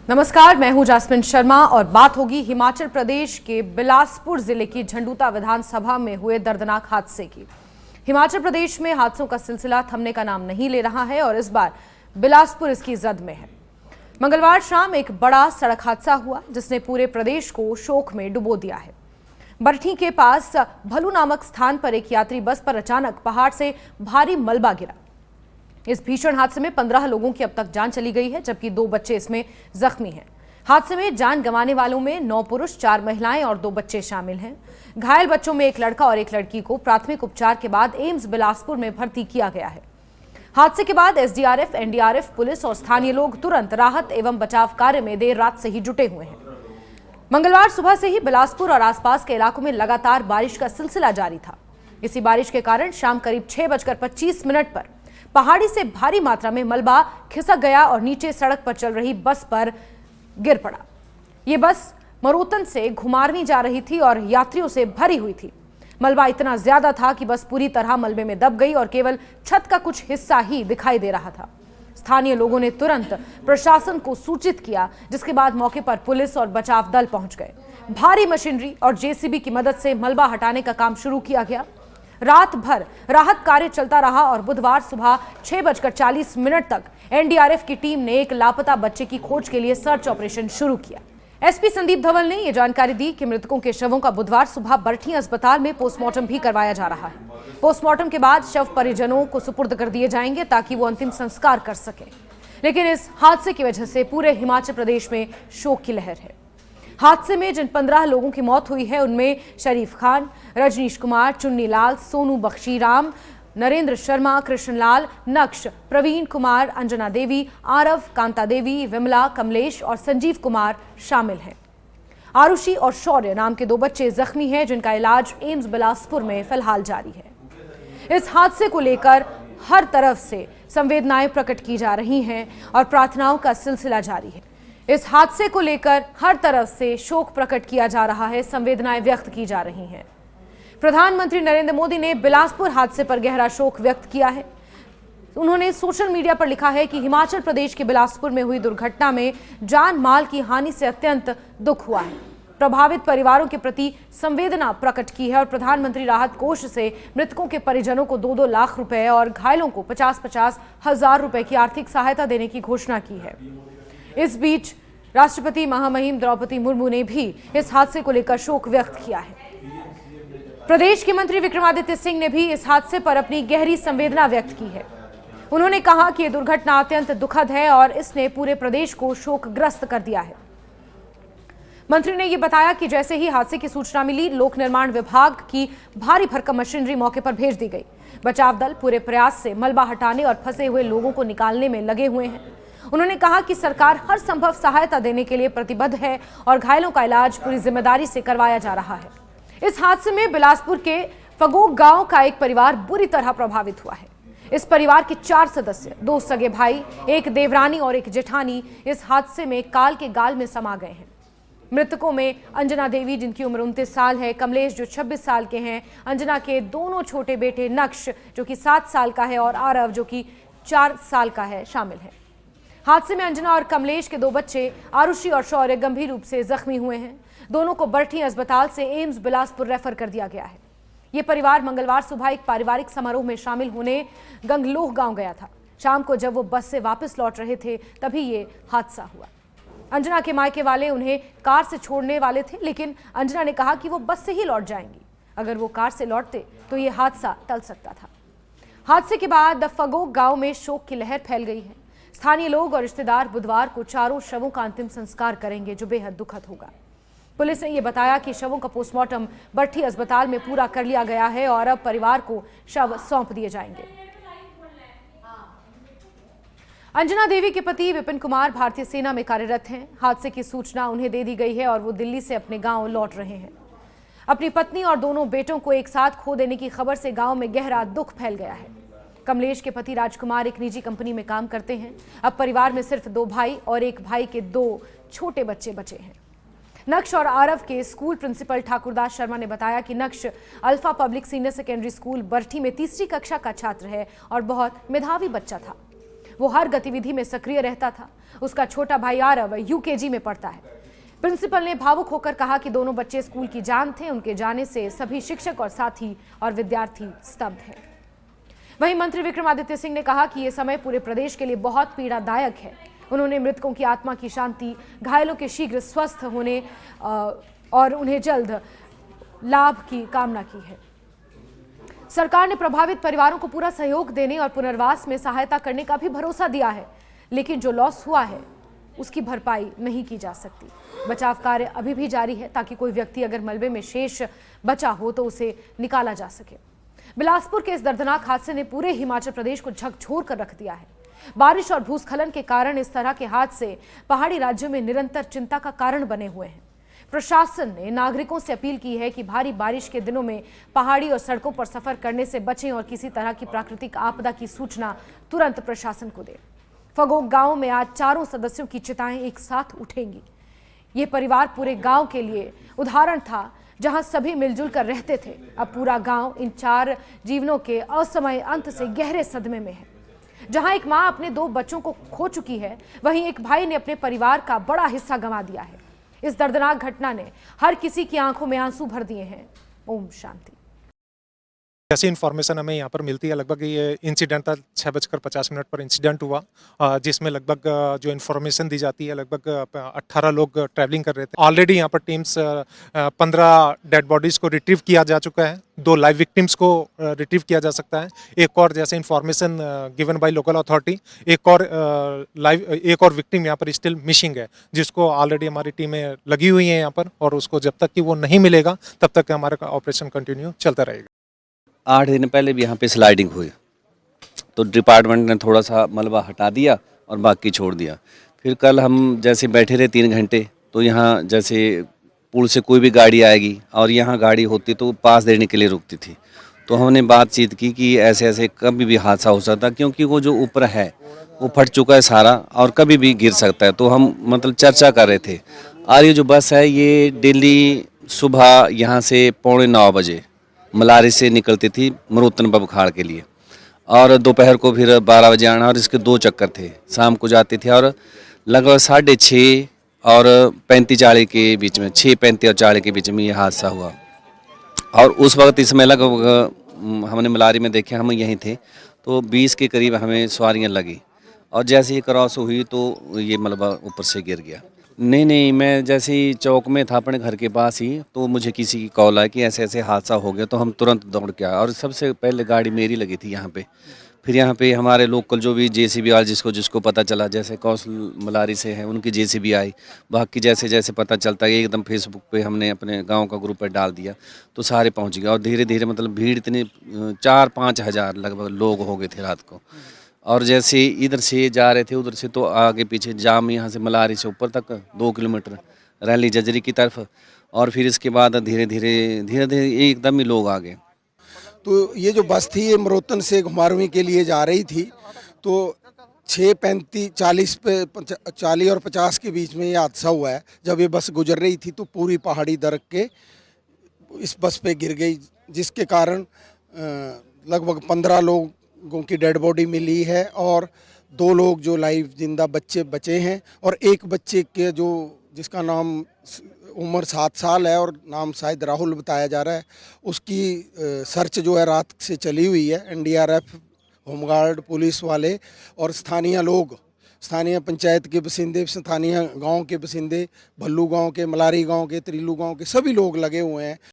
नमस्कार, मैं हूं जास्मिन शर्मा और बात होगी हिमाचल प्रदेश के बिलासपुर जिले की झंडूता विधानसभा में हुए दर्दनाक हादसे की। हिमाचल प्रदेश में हादसों का सिलसिला थमने का नाम नहीं ले रहा है और इस बार बिलासपुर इसकी जद में है। मंगलवार शाम एक बड़ा सड़क हादसा हुआ जिसने पूरे प्रदेश को शोक में डुबो दिया है। बरठी के पास भलू नामक स्थान पर एक यात्री बस पर अचानक पहाड़ से भारी मलबा गिरा। इस भीषण हादसे में 15 लोगों की अब तक जान चली गई है, जबकि 2 बच्चे इसमें जख्मी हैं। हादसे में जान गंवाने वालों में 9 पुरुष, 4 महिलाएं और 2 बच्चे शामिल हैं। घायल बच्चों में एक लड़का और एक लड़की को प्राथमिक उपचार के बाद एम्स बिलासपुर में भर्ती किया गया है। हादसे के बाद एसडीआरएफ, एनडीआरएफ, पुलिस और स्थानीय लोग तुरंत राहत एवं बचाव कार्य में देर रात से ही जुटे हुए हैं। मंगलवार सुबह से ही बिलासपुर और आसपास के इलाकों में लगातार बारिश का सिलसिला जारी था। इसी बारिश के कारण शाम करीब 6:25 पर पहाड़ी से भारी मात्रा में मलबा खिसक गया और नीचे सड़क पर चल रही बस पर गिर पड़ा। ये बस मरोतन से घुमारवीं जा रही थी और यात्रियों से भरी हुई थी। मलबा इतना ज्यादा था कि बस पूरी तरह मलबे में दब गई और केवल छत का कुछ हिस्सा ही दिखाई दे रहा था। स्थानीय लोगों ने तुरंत प्रशासन को सूचित किया, जिसके बाद मौके पर पुलिस और बचाव दल पहुंच गए। भारी मशीनरी और जेसीबी की मदद से मलबा हटाने का काम शुरू किया गया। रात भर राहत कार्य चलता रहा और बुधवार सुबह 6:40 तक एनडीआरएफ की टीम ने एक लापता बच्चे की खोज के लिए सर्च ऑपरेशन शुरू किया। एसपी संदीप धवल ने यह जानकारी दी कि मृतकों के शवों का बुधवार सुबह बरठी अस्पताल में पोस्टमार्टम भी करवाया जा रहा है। पोस्टमार्टम के बाद शव परिजनों को सुपुर्द कर दिए जाएंगे ताकि वो अंतिम संस्कार कर सकें। लेकिन इस हादसे की वजह से पूरे हिमाचल प्रदेश में शोक की लहर है। हादसे में जिन 15 लोगों की मौत हुई है उनमें शरीफ खान, रजनीश कुमार, चुन्नी लाल, सोनू बख्शीराम, नरेंद्र शर्मा, कृष्णलाल, नक्श, प्रवीण कुमार, अंजना देवी, आरव, कांता देवी, विमला, कमलेश और संजीव कुमार शामिल हैं। आरुषि और शौर्य नाम के 2 बच्चे जख्मी हैं, जिनका इलाज एम्स बिलासपुर में फिलहाल जारी है। इस हादसे को लेकर हर तरफ से संवेदनाएं प्रकट की जा रही हैं और प्रार्थनाओं का सिलसिला जारी है। इस हादसे को लेकर हर तरफ से शोक प्रकट किया जा रहा है, संवेदनाएं व्यक्त की जा रही हैं। प्रधानमंत्री नरेंद्र मोदी ने बिलासपुर हादसे पर गहरा शोक व्यक्त किया है। उन्होंने सोशल मीडिया पर लिखा है कि हिमाचल प्रदेश के बिलासपुर में हुई दुर्घटना में जान माल की हानि से अत्यंत दुख हुआ है। प्रभावित परिवारों के प्रति संवेदना प्रकट की है और प्रधानमंत्री राहत कोष से मृतकों के परिजनों को 2-2 लाख रुपए और घायलों को 50-50 हजार रुपए की आर्थिक सहायता देने की घोषणा की है। इस बीच राष्ट्रपति महामहिम द्रौपदी मुर्मू ने भी इस हादसे को लेकर शोक व्यक्त किया है। प्रदेश के मंत्री विक्रमादित्य सिंह ने भी इस हादसे पर अपनी गहरी संवेदना व्यक्त की है। उन्होंने कहा कि यह दुर्घटना अत्यंत दुखद है और इसने पूरे प्रदेश को शोकग्रस्त कर दिया है। मंत्री ने यह बताया कि जैसे ही हादसे की सूचना मिली, लोक निर्माण विभाग की भारी भरकम मशीनरी मौके पर भेज दी गई। बचाव दल पूरे प्रयास से मलबा हटाने और फंसे हुए लोगों को निकालने में लगे हुए हैं। उन्होंने कहा कि सरकार हर संभव सहायता देने के लिए प्रतिबद्ध है और घायलों का इलाज पूरी जिम्मेदारी से करवाया जा रहा है। इस हादसे में बिलासपुर के फगोग गांव का एक परिवार बुरी तरह प्रभावित हुआ है। इस परिवार के 4 सदस्य, 2 सगे भाई, एक देवरानी और एक जेठानी इस हादसे में काल के गाल में समा गए हैं। मृतकों में अंजना देवी, जिनकी उम्र 29 साल है, कमलेश जो 26 साल के हैं, अंजना के दोनों छोटे बेटे नक्श जो कि 7 साल का है और आरव जो कि 4 साल का है शामिल है। हादसे में अंजना और कमलेश के 2 बच्चे आरुषि और शौर्य गंभीर रूप से जख्मी हुए हैं। दोनों को बरठी अस्पताल से एम्स बिलासपुर रेफर कर दिया गया है। ये परिवार मंगलवार सुबह एक पारिवारिक समारोह में शामिल होने गंगलोह गांव गया था। शाम को जब वो बस से वापस लौट रहे थे तभी ये हादसा हुआ। अंजना के मायके वाले उन्हें कार से छोड़ने वाले थे, लेकिन अंजना ने कहा कि वो बस से ही लौट जाएंगी। अगर वो कार से लौटते तो ये हादसा टल सकता था। हादसे के बाद फगोग गांव में शोक की लहर फैल गई है। स्थानीय लोग और रिश्तेदार बुधवार को चारों शवों का अंतिम संस्कार करेंगे, जो बेहद दुखद होगा। पुलिस ने यह बताया कि शवों का पोस्टमार्टम बरठी अस्पताल में पूरा कर लिया गया है और अब परिवार को शव सौंप दिए जाएंगे। अंजना देवी के पति विपिन कुमार भारतीय सेना में कार्यरत हैं। हादसे की सूचना उन्हें दे दी गई है और वो दिल्ली से अपने गांव लौट रहे हैं। अपनी पत्नी और दोनों बेटों को एक साथ खो देने की खबर से गांव में गहरा दुख फैल गया है। कमलेश के पति राजकुमार एक निजी कंपनी में काम करते हैं। अब परिवार में सिर्फ 2 भाई और एक भाई के 2 छोटे बच्चे बचे हैं। नक्श और आरव के स्कूल प्रिंसिपल ठाकुरदास शर्मा ने बताया कि नक्श alpha public senior secondary school Barthi में 3री कक्षा का छात्र है और बहुत मेधावी बच्चा था। वो हर गतिविधि में सक्रिय रहता था। उसका छोटा भाई आरव यूकेजी में पढ़ता है। प्रिंसिपल ने भावुक होकर कहा कि दोनों बच्चे स्कूल की जान थे। उनके जाने से सभी शिक्षक और साथी और विद्यार्थी स्तब्ध हैं। वहीं मंत्री विक्रमादित्य सिंह ने कहा कि यह समय पूरे प्रदेश के लिए बहुत पीड़ादायक है। उन्होंने मृतकों की आत्मा की शांति, घायलों के शीघ्र स्वस्थ होने और उन्हें जल्द लाभ की कामना की है। सरकार ने प्रभावित परिवारों को पूरा सहयोग देने और पुनर्वास में सहायता करने का भी भरोसा दिया है, लेकिन जो लॉस हुआ है उसकी भरपाई नहीं की जा सकती। बचाव कार्य अभी भी जारी है ताकि कोई व्यक्ति अगर मलबे में शेष बचा हो तो उसे निकाला जा सके। बिलासपुर के इस दर्दनाक हादसे ने पूरे हिमाचल प्रदेश को झकझोर कर रख दिया है। बारिश और भूस्खलन के कारण इस तरह के हादसे पहाड़ी राज्यों में निरंतर चिंता का कारण बने हुए हैं। प्रशासन ने नागरिकों से अपील की है कि भारी बारिश के दिनों में पहाड़ी और सड़कों पर सफर करने से बचें और किसी तरह की प्राकृतिक आपदा की सूचना तुरंत प्रशासन को दें। फगोग गांव में आज 4 सदस्यों की चिताएं एक साथ उठेंगी। ये परिवार पूरे गांव के लिए उदाहरण था, जहां सभी मिलजुल कर रहते थे। अब पूरा गांव इन 4 जीवनों के असमय अंत से गहरे सदमे में है। जहां एक मां अपने 2 बच्चों को खो चुकी है, वहीं एक भाई ने अपने परिवार का बड़ा हिस्सा गंवा दिया है। इस दर्दनाक घटना ने हर किसी की आंखों में आंसू भर दिए हैं। ओम शांति। जैसी इन्फॉर्मेशन हमें यहाँ पर मिलती है, लगभग ये इंसिडेंट था 6:50 पर इंसिडेंट हुआ, जिसमें लगभग जो इन्फॉर्मेशन दी जाती है लगभग 18 लोग ट्रैवलिंग कर रहे थे। ऑलरेडी यहाँ पर टीम्स 15 डेड बॉडीज को रिट्रीव किया जा चुका है, 2 लाइव विक्टिम्स को रिट्रीव किया जा सकता है। एक और जैसे information given by local authority, एक और विक्टिम यहाँ पर स्टिल मिसिंग है, जिसको ऑलरेडी हमारी टीमें लगी हुई हैं यहाँ पर, और उसको जब तक कि वो नहीं मिलेगा तब तक हमारा ऑपरेशन कंटिन्यू चलता रहेगा। 8 दिन पहले भी यहाँ पे स्लाइडिंग हुई, तो डिपार्टमेंट ने थोड़ा सा मलबा हटा दिया और बाकी छोड़ दिया। फिर कल हम जैसे बैठे रहे 3 घंटे, तो यहाँ जैसे पुल से कोई भी गाड़ी आएगी और यहाँ गाड़ी होती तो पास देने के लिए रुकती थी। तो हमने बातचीत की कि ऐसे ऐसे कभी भी हादसा हो सकता, क्योंकि वो जो ऊपर है वो फट चुका है सारा और कभी भी गिर सकता है। तो हम मतलब चर्चा कर रहे थे। और ये जो बस है ये डेली सुबह यहाँ से 8:45 बजे मलारी से निकलती थी मरोतन बबखाड़ के लिए, और दोपहर को फिर 12 बजे आना, और इसके 2 चक्कर थे। शाम को जाती थी और लगभग 6:30 और 35-40 के बीच में, 6:35 और 40 के बीच में ये हादसा हुआ। और उस वक्त इसमें लगभग हमने मलारी में देखे, हम यहीं थे, तो 20 के करीब हमें सवारियाँ लगी, और जैसे ही क्रॉस हुई तो ये मलबा ऊपर से गिर गया। नहीं, मैं जैसे ही चौक में था अपने घर के पास ही, तो मुझे किसी की कॉल आई कि ऐसे ऐसे हादसा हो गया, तो हम तुरंत दौड़ के आए, और सबसे पहले गाड़ी मेरी लगी थी यहाँ पे। फिर यहाँ पे हमारे लोकल जो भी जेसीबी वाले जिसको पता चला, जैसे कौशल मलारी से है उनकी जेसीबी आई, बाकी जैसे जैसे पता चलता है एकदम फेसबुक पे हमने अपने गांव का ग्रुप पे डाल दिया, तो सारे पहुंच गए। और धीरे धीरे मतलब भीड़ इतनी 4-5 हज़ार लगभग लोग हो गए थे रात को। और जैसे इधर से जा रहे थे उधर से तो आगे पीछे जाम, यहाँ से मलारी से ऊपर तक 2 किलोमीटर रैली जजरी की तरफ, और फिर इसके बाद धीरे धीरे एकदम ही लोग आ गए। तो ये जो बस थी ये मरोतन से घुमारवीं के लिए जा रही थी, तो 6:35, 40 और 50 के बीच में ये हादसा हुआ है। जब ये बस गुजर रही थी तो पूरी पहाड़ी दरक के इस बस पे गिर गई, जिसके कारण लगभग 15 लोगों की डेड बॉडी मिली है, और 2 लोग जो लाइव जिंदा बच्चे बचे हैं, और एक बच्चे के जिसका नाम उम्र 7 साल है और नाम शायद राहुल बताया जा रहा है, उसकी सर्च जो है रात से चली हुई है। NDRF, होमगार्ड, पुलिस वाले और स्थानीय लोग, स्थानीय पंचायत के बसिंदे, स्थानीय गांव के बसिंदे, भल्लू गांव के, मलारी गांव के, त्रिलू गांव के सभी लोग लगे हुए हैं।